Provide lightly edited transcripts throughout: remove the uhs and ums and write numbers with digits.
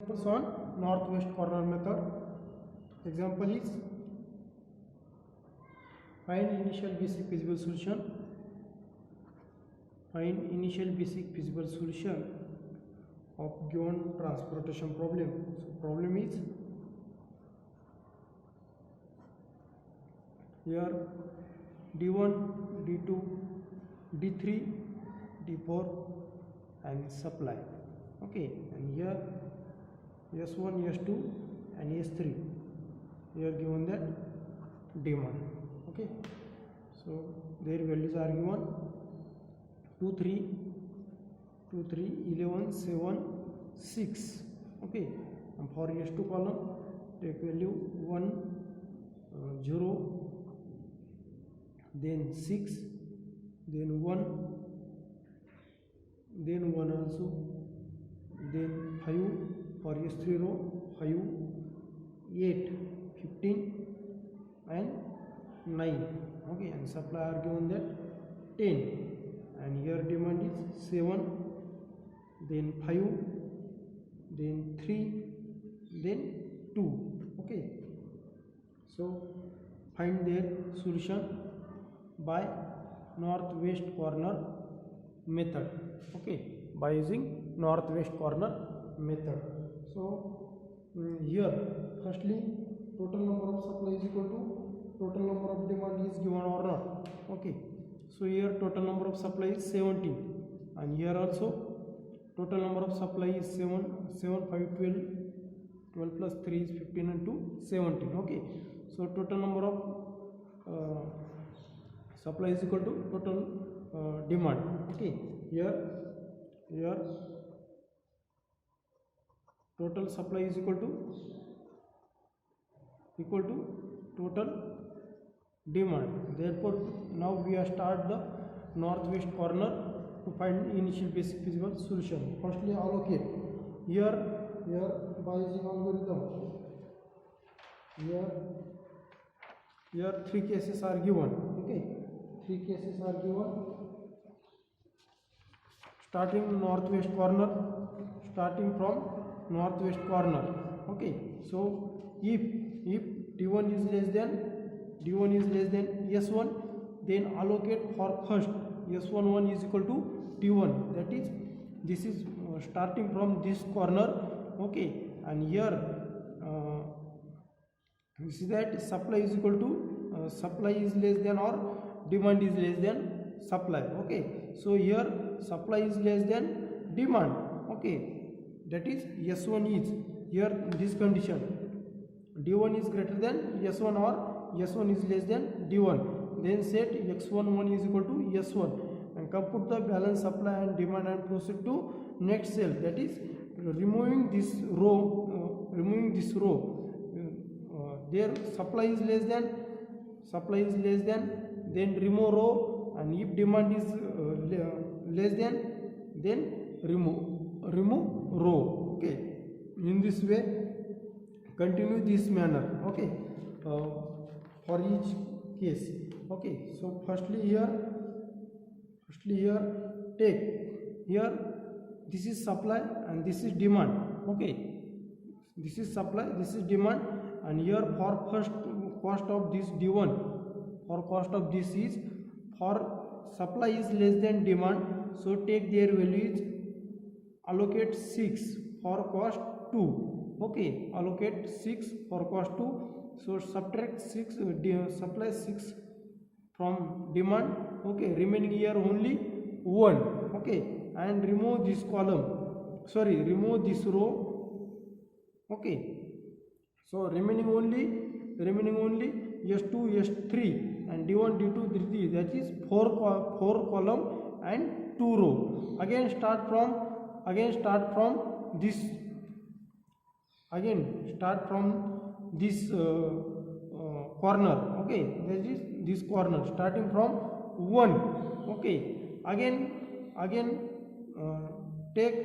Examples on northwest corner method. Example is find initial basic feasible solution. Find initial basic feasible solution of given transportation problem. So problem is here D1, D2, D3, D4 and supply. Okay, and here S1, S2 and S3. Here given that demand. Okay, so their values are given 2, 3, 11, 7, 6. Okay, and for S2 column take value 1, 0, then 6, then 1, then 1 also, then 5 for S3 row, 5, 8, 15 and 9. Okay, and supply are given that 10, and here demand is 7, then 5, then 3, then 2. Okay, so find their solution by northwest corner method. Okay, by using northwest corner method. So here firstly total number of supply is equal to total number of demand is given or not. Okay, so here total number of supply is 17, and here also total number of supply is 7, 5, 12, 12 plus 3 is 15 and 2, 17. Okay, so total number of supply is equal to total demand. Okay, here total supply is equal to total demand. Therefore now we are start the northwest corner to find initial basic feasible solution. Firstly allocate here by using algorithm. Here 3 cases are given. Okay, 3 cases are given. Starting from northwest corner. Okay, so if D1 is less than S1, then allocate for first S11 is equal to D1. That is, this is starting from this corner. Okay, and here you see that supply is equal to supply is less than or demand is less than supply. Okay, so here supply is less than demand. Okay, that is S1 is here this condition, D1 is greater than S1 or S1 is less than D1. Then set X11 is equal to S1 and compute the balance supply and demand and proceed to next cell. That is removing this row. There supply is less than, then remove row, and if demand is less than, then remove row. Okay, in this way continue this manner. Okay, for each case. Okay, so firstly here take here this is supply and this is demand. Okay, this is supply, this is demand, and here for first cost of this D1, for cost of this is for supply is less than demand, so take their values, allocate 6 for cost 2. Okay, allocate 6 for cost 2, so subtract 6 supply 6 from demand. Okay, remaining here only 1. Okay, and remove this column, remove this row. Okay, so remaining only S2, S3 and D1, D2, D3, that is 4 column and 2 row. Again start from this corner. Okay, that is this corner starting from 1. Okay, again take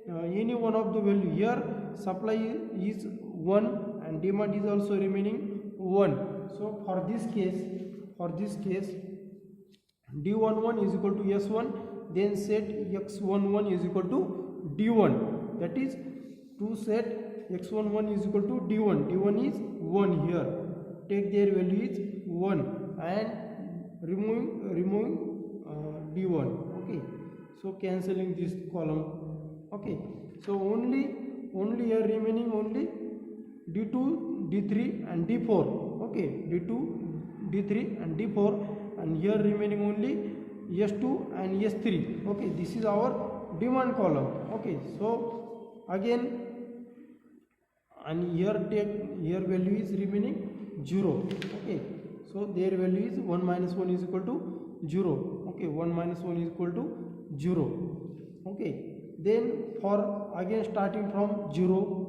any one of the value. Here supply is 1 and demand is also remaining 1. So for this case D11 is equal to S1, then set X11 is equal to D1. That is to set x11 is equal to d1 is 1 here, take their value is 1 and removing d1. Okay, so cancelling this column. Okay, so only here remaining only d2, d3 and d4. Okay, d2, d3 and d4, and here remaining only s2 and s3. Okay, this is our demand column. Okay, so again, and here value is remaining 0. Okay, so their value is 1 minus 1 is equal to 0. Okay, 1 minus 1 is equal to 0. Okay, then for again starting from 0,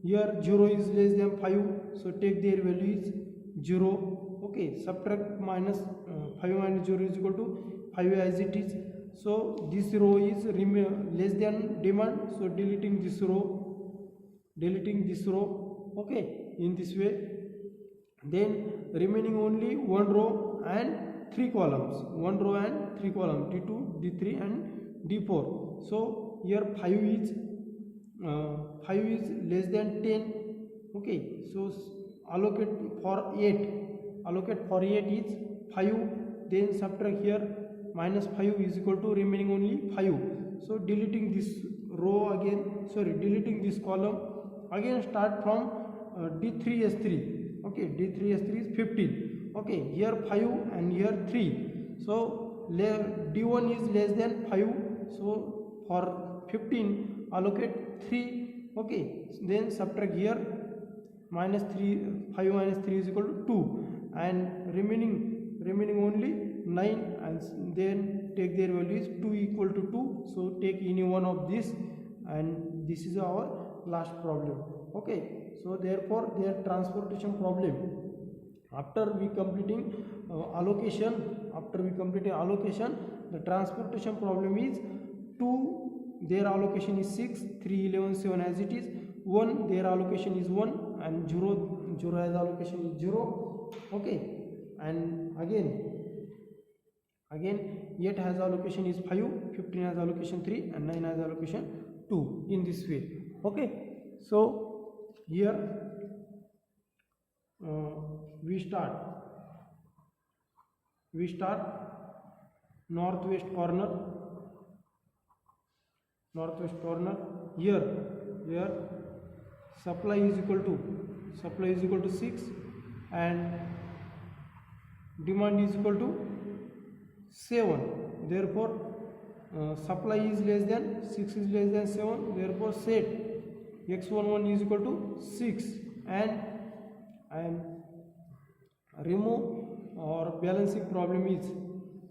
here 0 is less than 5, so take their value is 0. Okay, subtract minus 5 minus 0 is equal to 5 as it is. So this row is less than demand, so deleting this row. Okay, in this way, then remaining only one row and three columns, d2, d3 and d4. So here 5 is less than 10. Okay, so allocate for 8 is 5, then subtract here minus 5 is equal to remaining only 5. So deleting this row again, deleting this column, again start from d3s3. Okay, d3s3 is 15. Okay, here 5 and here 3, so d1 is less than 5, so for 15 allocate 3. Okay, then subtract here minus 3, 5 minus 3 is equal to 2, and remaining only 9, and then take their value is 2 equal to 2, so take any one of this, and this is our last problem. Okay, so therefore their transportation problem, after we completing allocation, the transportation problem is 2, their allocation is 6, 3, 11, 7 as it is, 1, their allocation is 1, and 0 as allocation is 0. Okay, and again 8 has allocation is 5, 15 has allocation 3, and 9 has allocation 2, in this way. Okay, so here we start northwest corner. Here supply is equal to 6 and demand is equal to 7. Therefore supply is less than 6 is less than 7, therefore set x11 is equal to 6 and remove or balancing problem is,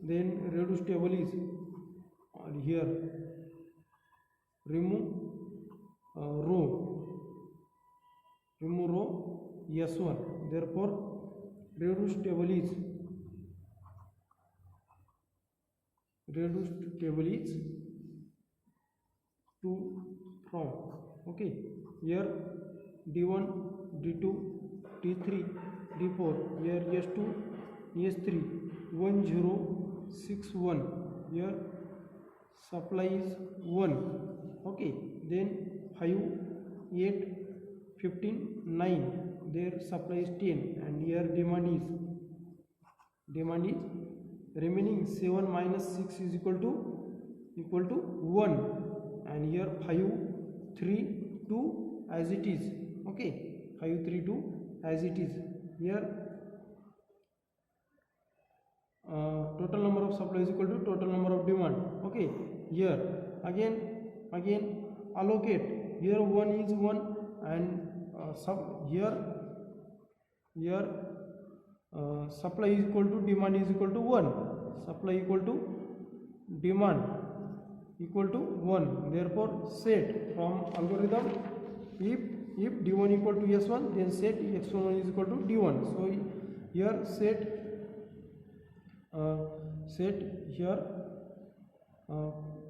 then reduce table is here, remove row s1, therefore reduced table is 2 from. Okay, here d1, d2, d3, d4, here s2, s3, 1 0 6 1, here supply is 1. Okay, then 5 8 15 9, their supply is 10, and here demand is remaining 7 minus 6 is equal to 1, and here 5 3 2 as it is. Okay, 5 3 2 as it is. Here total number of supply is equal to total number of demand. Okay, here again allocate, here 1 is 1, and here supply is equal to demand is equal to 1, supply equal to demand equal to 1, therefore set from algorithm, if d1 equal to s1, then set x11 is equal to d1. So here set here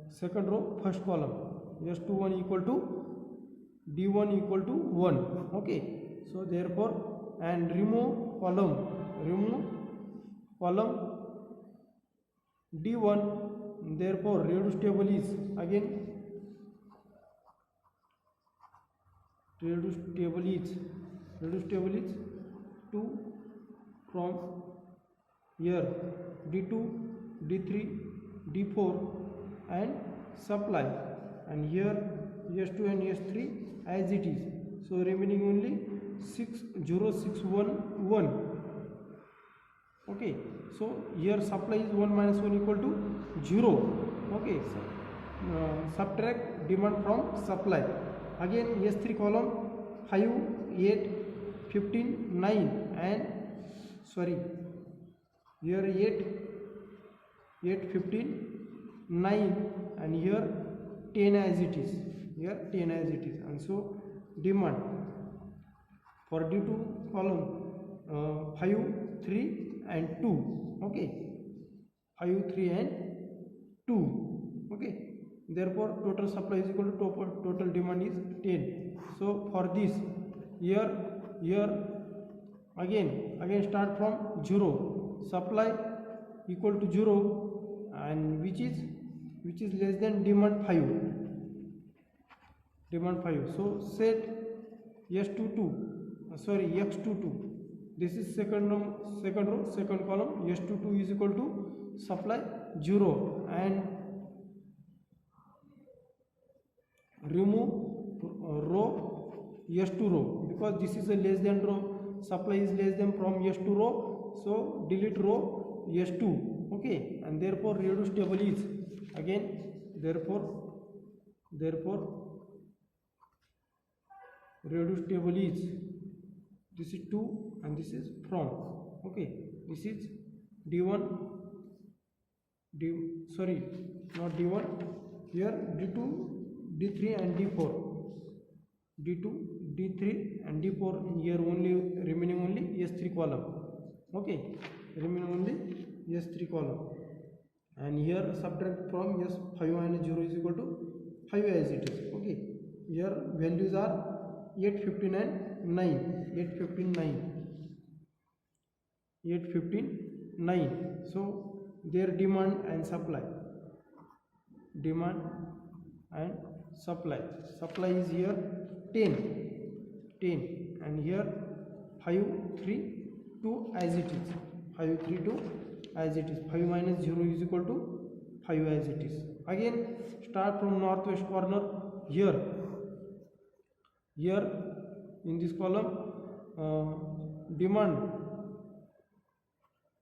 second row first column, s21 equal to d1 equal to 1. Okay, so therefore, and remove column d1, therefore reduce table is again reduced table is 2 from here D2, D3, D4 and supply, and here S2 and S3 as it is. So remaining only 60611. Okay, so here supply is 1 minus 1 equal to 0. Okay, so subtract demand from supply. Again S3 column 5, 8, 15, 9 and sorry, here 8, 15, 9 and here 10 as it is, and so demand for D2 column 5, 3 and 2. Okay, 5, 3 and 2. Okay, therefore total supply is equal to total demand is 10. So for this here again start from 0, supply equal to 0 and which is less than demand 5. So set X22, this is second row, second column. S22 is equal to supply 0 and remove row S2 row, because this is a less than row, supply is less than from S2 row, so delete row S2. Okay, and therefore reduced table is again, therefore reduced table is, this is 2 and this is from. Okay, this is D1, not D1, here D2, D3 and D4, D2, D3 and D4, here only remaining only S3 column. Okay, remaining only S3 column, and here subtract from S5 minus 0 is equal to 5 as it is. Okay, here values are 8, 15 and 9, 8, 15, 9. So their demand and supply is here 10 and here 5, 3, 2 as it is, 5, 3, 2 as it is. 5 minus 0 is equal to 5 as it is. Again start from northwest corner. Here in this column demand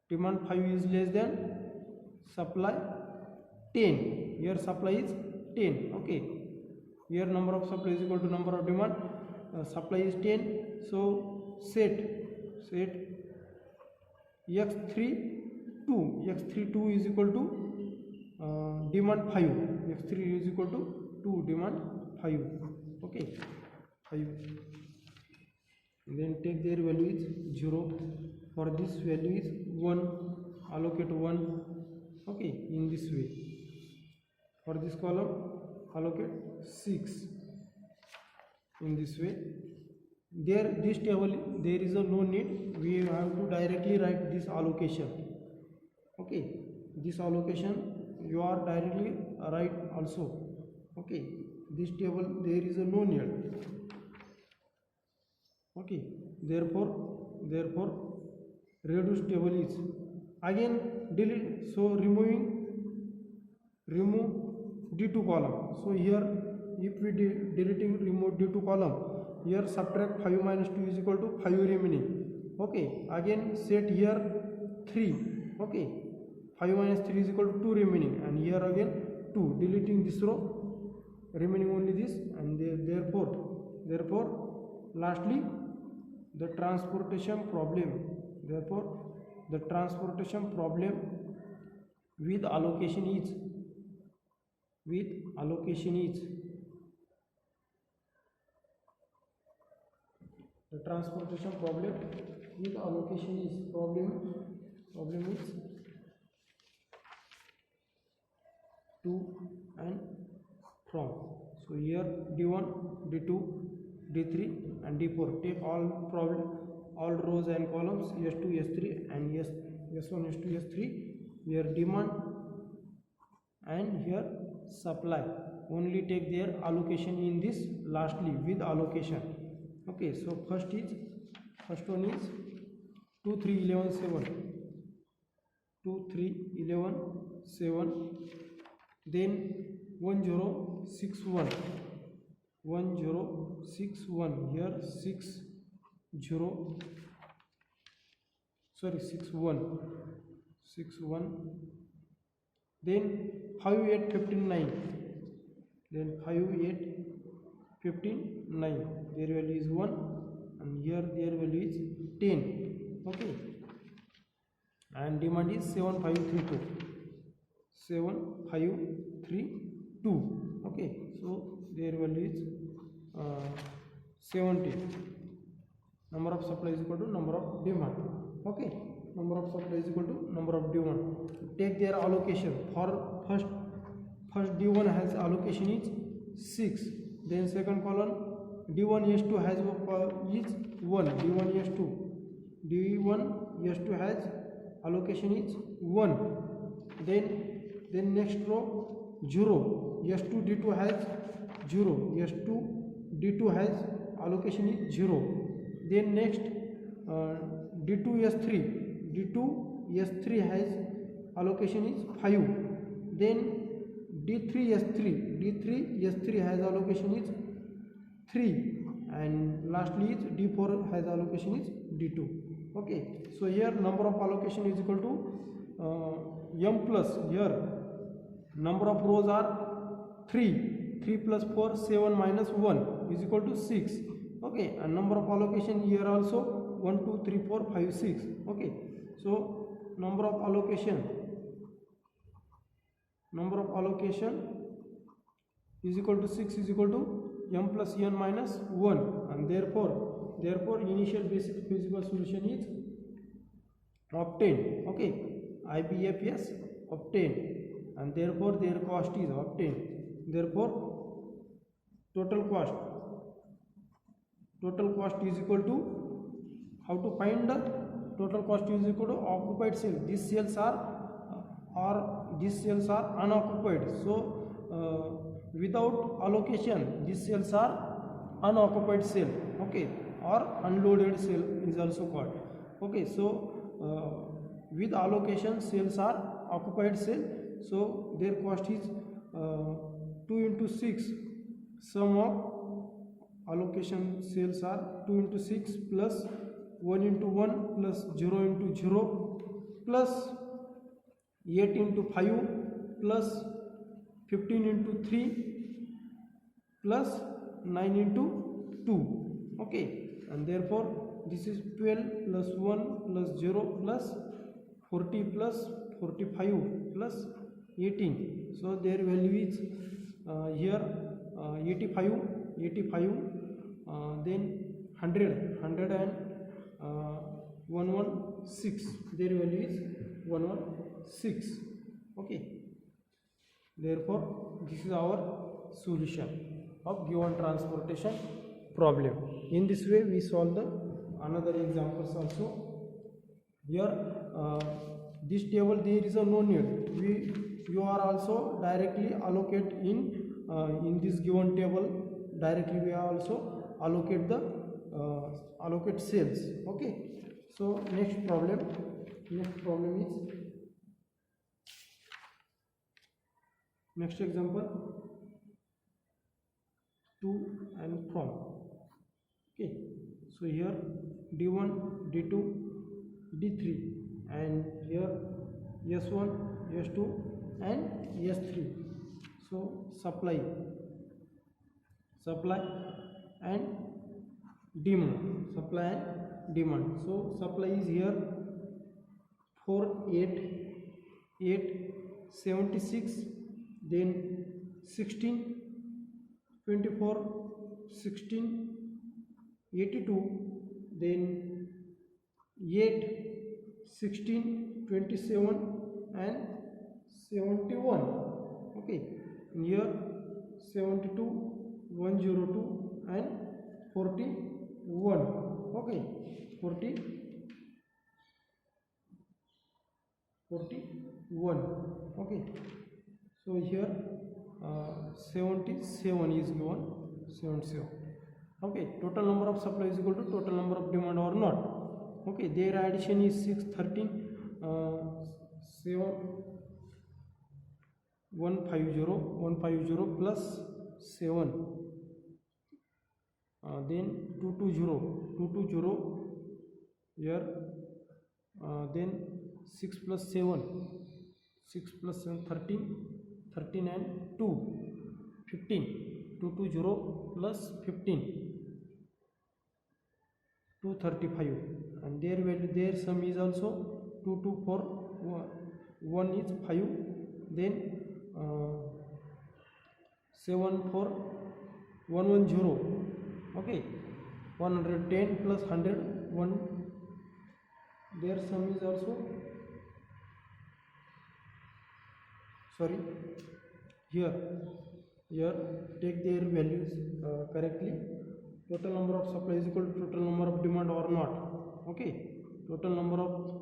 5 is less than supply 10. Here supply is 10. Okay, here number of supply is equal to number of demand. Supply is 10, so set X32 is equal to demand 5. X3 is equal to 2, demand 5. Okay, 5. Then take their value is 0. For this value is 1, allocate 1. Okay, in this way. For this column allocate 6 in this way. This table there is no need, we have to directly write this allocation. Okay, this allocation you are directly write also. Okay, this table there is no need. Okay, therefore reduced table is again delete. So remove D2 column. So here if we remove D2 column, here subtract 5 minus 2 is equal to 5 remaining. Okay, again set here 3. Okay, 5 minus 3 is equal to 2 remaining, and here again 2, deleting this row, remaining only this, and therefore lastly the transportation problem. Therefore the transportation problem with allocation is the transportation problem with allocation is problem is to and from. So here D1, D2, D3 and D4, take all rows and columns S2, S3 and S1, S2, S3. Here demand and here supply, only take their allocation in this lastly with allocation. Okay, so first one is 2 3 11 7, 2 3 11 7, then 1061, 1061, here 60, sorry 61, 61, then 5 8 15 9, then 5 8 15 9, their value is 1, and here their value is 10. Okay, and demand is 7532, 7532. Okay, so their value is 70. Number of supply is equal to number of demand. Okay, number of supply is equal to number of demand. Take their allocation. For first D1 has allocation is 6, then second column D1S2 has is 1, D1S2 has allocation is 1, then next row 0, S2 D2 has 0, S2 D2 has allocation is 0, then next D2S3 has allocation is 5, then D3S3 has allocation is 3, and lastly is D4 has allocation is D2. Okay, so here number of allocation is equal to m plus, here number of rows are 3 plus 4 7 minus 1 is equal to 6. Okay, and number of allocation here also 1 2 3 4 5 6. Okay, so number of allocation is equal to 6 is equal to m plus n minus 1, and therefore initial basic feasible solution is obtained. Okay, IBFS obtained, and therefore their cost is obtained. Therefore total cost is equal to, how to find the total cost is equal to occupied cell. These cells are unoccupied, so without allocation these cells are unoccupied cell. Okay, or unloaded cell is also called. Okay, so with allocation cells are occupied cell, so their cost is 2 into 6, sum of allocation cells are 2 into 6 plus 1 into 1 plus 0 into 0 plus 8 into 5 plus 15 into 3 plus 9 into 2. Okay, and therefore this is 12 plus 1 plus 0 plus 40 plus 45 plus 18. So their value is here 85, then 100 and 116. Their value is 116. Okay, therefore this is our solution of given transportation problem. In this way we solve the another examples also. Here this table there is a no need, you are also directly allocate in this given table, directly we are also allocate the allocate cells. Okay, so next problem is next example, to and from. Okay, so here D1 D2 D3, and here S1 S2 and S3. So supply and demand, so supply is here 4 8 76, then 16 24 16 82, then 8 16 27 and 71. Okay, here 72 102 and 41. Okay, 41. Okay, so here 77 is given, 77. Okay, total number of supply is equal to total number of demand or not. Okay, their addition is 6, 13, 7, 150 plus 7, then 220 here, then 6 plus 7, 6 plus 7, 13, 13 and 2, 15, 220 plus 15, 235, and their value, their sum is also 224, 1 is 5, then 7 for 110. Okay, 110 plus 100, 1, their sum is also, sorry, here take their values correctly. Total number of supply is equal to total number of demand or not. Okay, total number of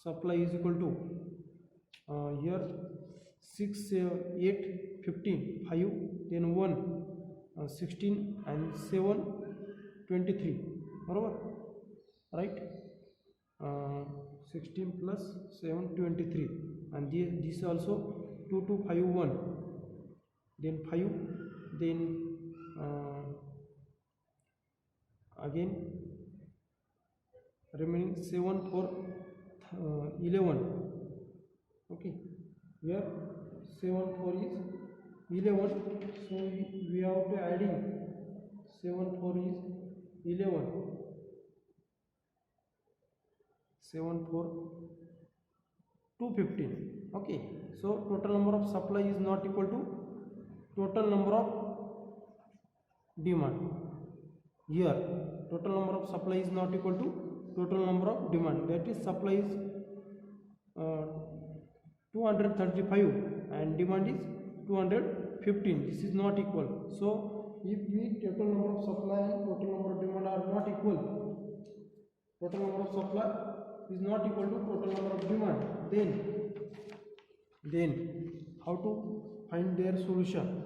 supply is equal to here 6, 8, 15, 5, then 1, 16 and 7, 23, right? 16 plus 7, 23, and this also 2251, then 5, then again remaining 7 for 11. Okay, here 7 for is 11, so we have to adding 7 for is 11, 7 for 215. Okay, so total number of supply is not equal to total number of demand. Here total number of supply is not equal to total number of demand, that is supply is 235 and demand is 215. This is not equal. So if we total number of supply and total number of demand are not equal, total number of supply is not equal to total number of demand, then how to find their solution?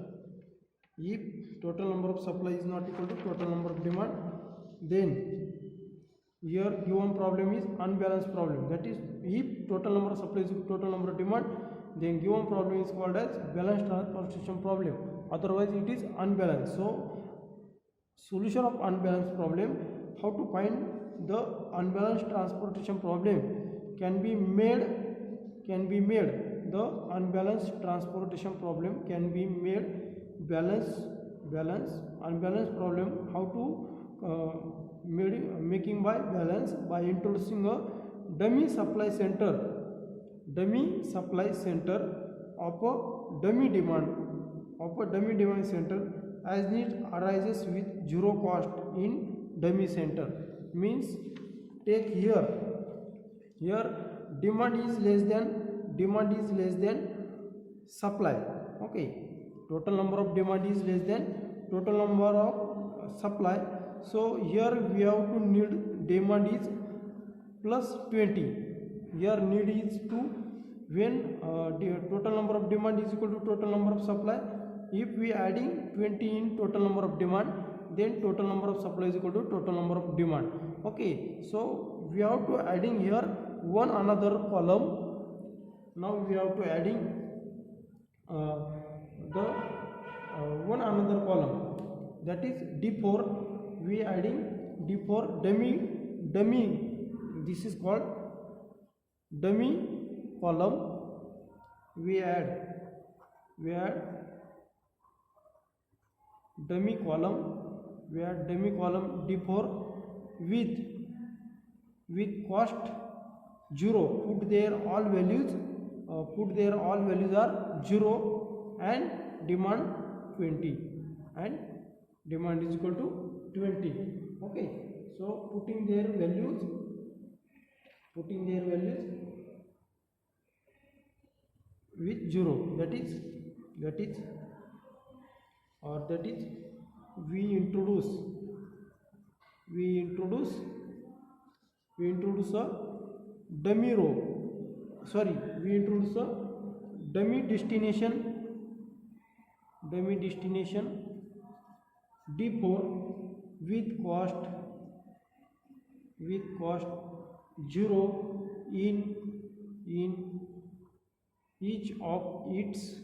If total number of supply is not equal to total number of demand, then here given problem is unbalanced problem. That is, if total number of supply is equal to total number of demand, then given problem is called as balanced transportation problem. Otherwise it is unbalanced. So solution of unbalanced problem, how to find the unbalanced transportation problem can be made, the unbalanced transportation problem can be made unbalanced problem. How to making by balance? By introducing a dummy supply center of a dummy demand center, as need arises with zero cost in dummy center. Means take here demand is less than supply. Okay, total number of demand is less than total number of supply. So here we have to need demand is plus 20. Here need is to, when total number of demand is equal to total number of supply, if we adding 20 in total number of demand, then total number of supply is equal to total number of demand. Okay, so we have to adding here one another column. Now we have to adding the one another column, that is D4. We adding D4 dummy, this is called dummy column. We add dummy column D4 with cost 0. Put their all values are 0 and demand 20, and demand is equal to 20. Okay, so putting their values with 0, that is we introduce a dummy row, we introduce a dummy destination D4 with cost 0 in each of its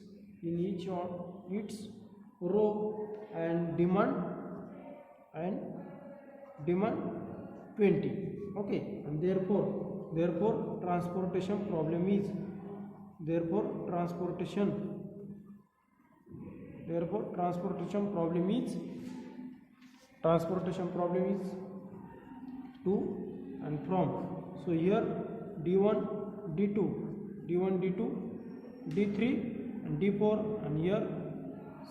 row and demand 20. Okay, and therefore transportation problem is transportation problem is to and from. So here D1 D2 D3 and D4, and here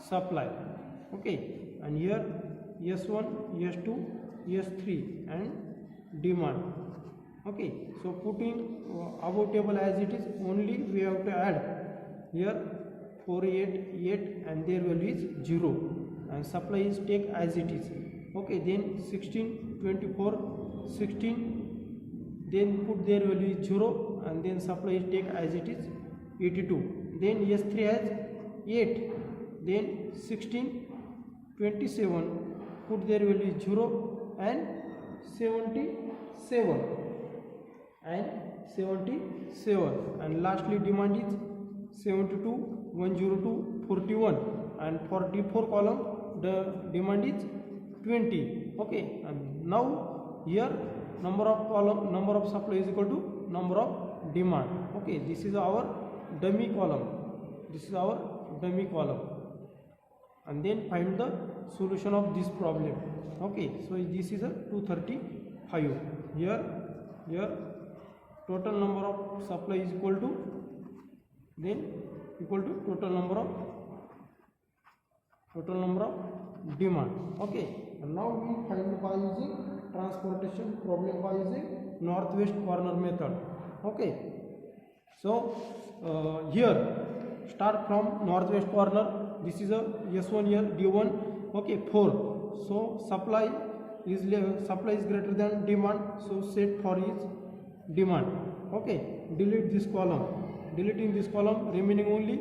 supply. Okay, and here S1 S2 S3 and demand. Okay, so putting above table as it is, only we have to add here 4 8 and their value is 0, and supply is take as it is. Okay, then 16 24 16, then put their value is 0, and then supply is take as it is 82. Then S3 has 8, then 16 27, put their value is 0 and 77, and lastly demand is 72 102 41, and for D4 column the demand is 20. Okay, and now here number of supply is equal to number of demand. Okay, this is our dummy column, and then find the solution of this problem. Okay, so this is a 235. Here total number of supply is equal to total number of demand. Okay, and now we find by using transportation problem by using northwest corner method. Okay, so here start from northwest corner. This is a S1 here D1. Okay, 4. So supply is greater than demand, so set for is demand. Okay, delete this column. Deleting this column, remaining only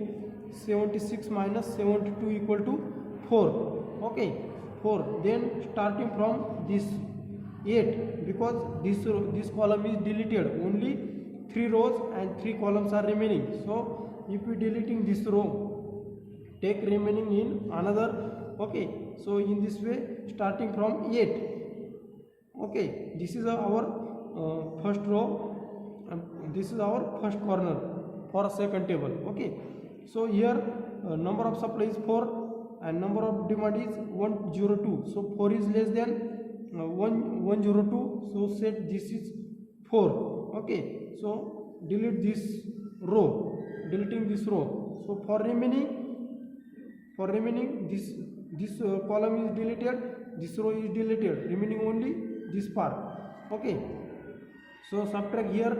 76 minus 72 equal to 4. Okay, 4. Then starting from this 8, because this column is deleted, only 3 rows and 3 columns are remaining. So if we deleting this row, take remaining in another. Okay, so in this way starting from 8. Okay, this is our first row, and this is our first corner for second table. Okay, so here number of supply is 4 and number of demand is 102. So 4 is less than 102, so set this is 4. Okay, so delete this row, deleting this row. So for remaining this column is deleted, this row is deleted, remaining only this part. Okay, so subtract here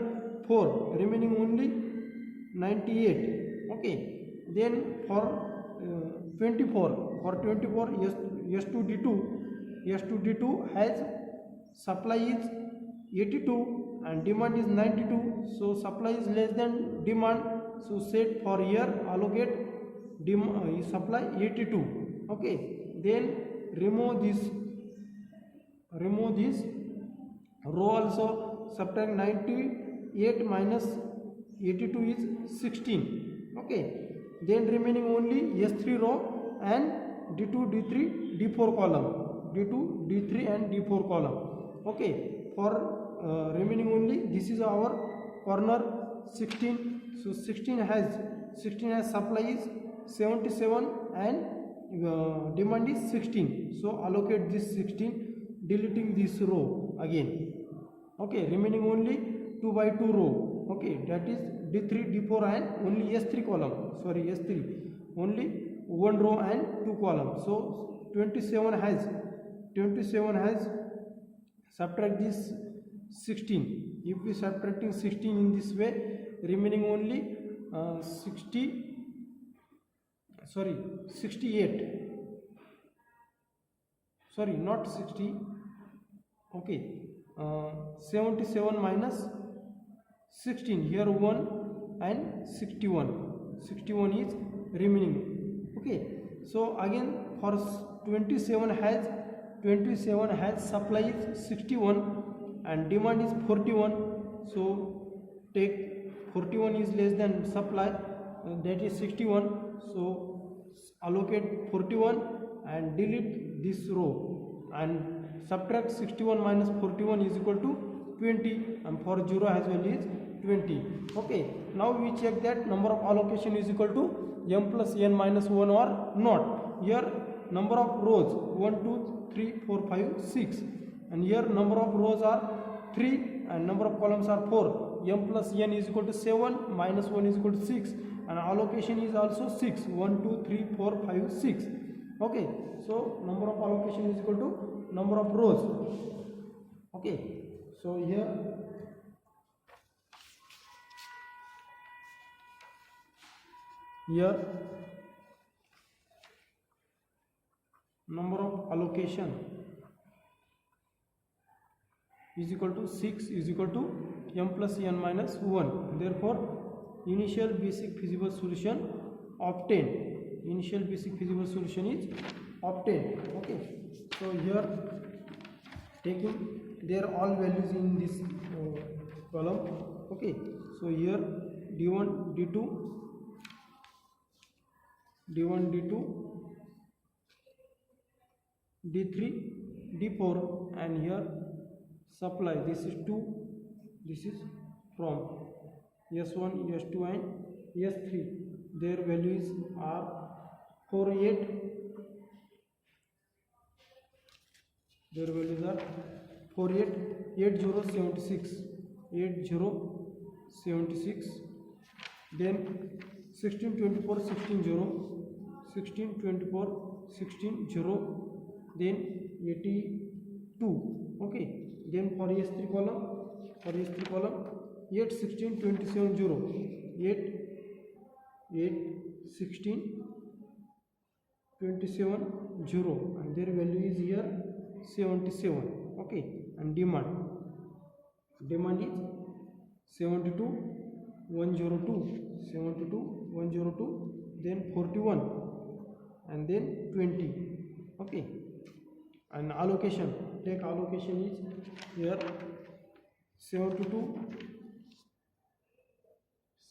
4, remaining only 98. Okay, then for 24 S2 D2 has supply is 82 and demand is 92, so supply is less than demand, so set for here allocate supply 82. Okay, then remove this row also. Subtract 98 minus 82 is 16. Okay, then remaining only S3 row and D2 D3 D4 column, D2 D3 and D4 column. Okay, for remaining only this is our corner 16. So 16 has supply is 77 and demand is 16, so allocate this 16, deleting this row again. Okay, remaining only 2 by 2 row. Okay, that is D3 D4 and only S3 column, sorry S3 only 1 row and 2 columns. So 27 has subtract this 16. If we subtracting 16 in this way, remaining only 68. Sorry, not 60. Okay, 77 minus 16, here 1 and 61 is remaining. Okay, so again for 27 has supply is 61 and demand is 41. So take 41 is less than supply, that is 61. So allocate 41 and delete this row and subtract 61 minus 41 is equal to 20, and for 0 as well is 20. Okay, now we check that number of allocation is equal to m plus n minus 1 or not. Here number of rows 1 2 3 4 5 6, and here number of rows are 3 and number of columns are 4. M plus n is equal to 7, minus 1 is equal to 6, and allocation is also 6. 1 2 3 4 5 6. Okay, so number of allocation is equal to number of rows. Okay, so here number of allocation is equal to 6 is equal to m plus n minus 1. Therefore initial basic feasible solution obtained. Initial basic feasible solution is obtained. Okay, so here taking their all values in this column. Okay, so here d1 d2 d2 d3 d4, and here supply, this is 2, this is from S1 S2 and S3. Their values are 4 8, their values are 4 8 8 0 76 8 0 76, then 16 24 16 0 16 24 16 0, then 82. Okay, then for S3 column 8 16 27 0 8 8 16 27 0, and their value is here 77. Okay, and demand is 72 102 72 102, then 41, and then 20. Okay, and allocation, take allocation is here 72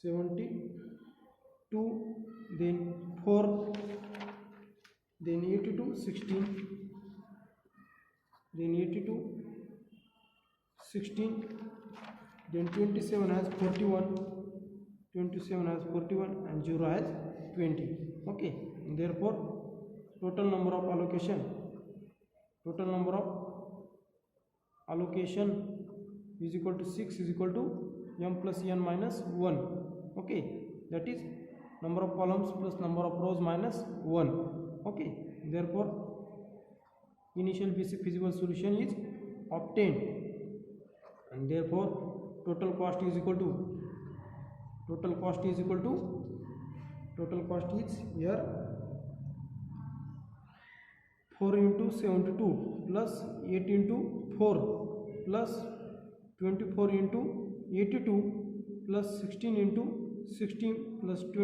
72, then 4, then 82 16, then 82 16, then 27 has 41 and 0 has 20. Okay, therefore total number of allocation is equal to 6 is equal to m plus n minus 1. Okay, that is number of columns plus number of rows minus 1. Okay, therefore initial basic feasible solution is obtained, and therefore total cost is here 4 into 72 plus 8 into 4 plus 24 into 82 plus 16 into 16 plus 20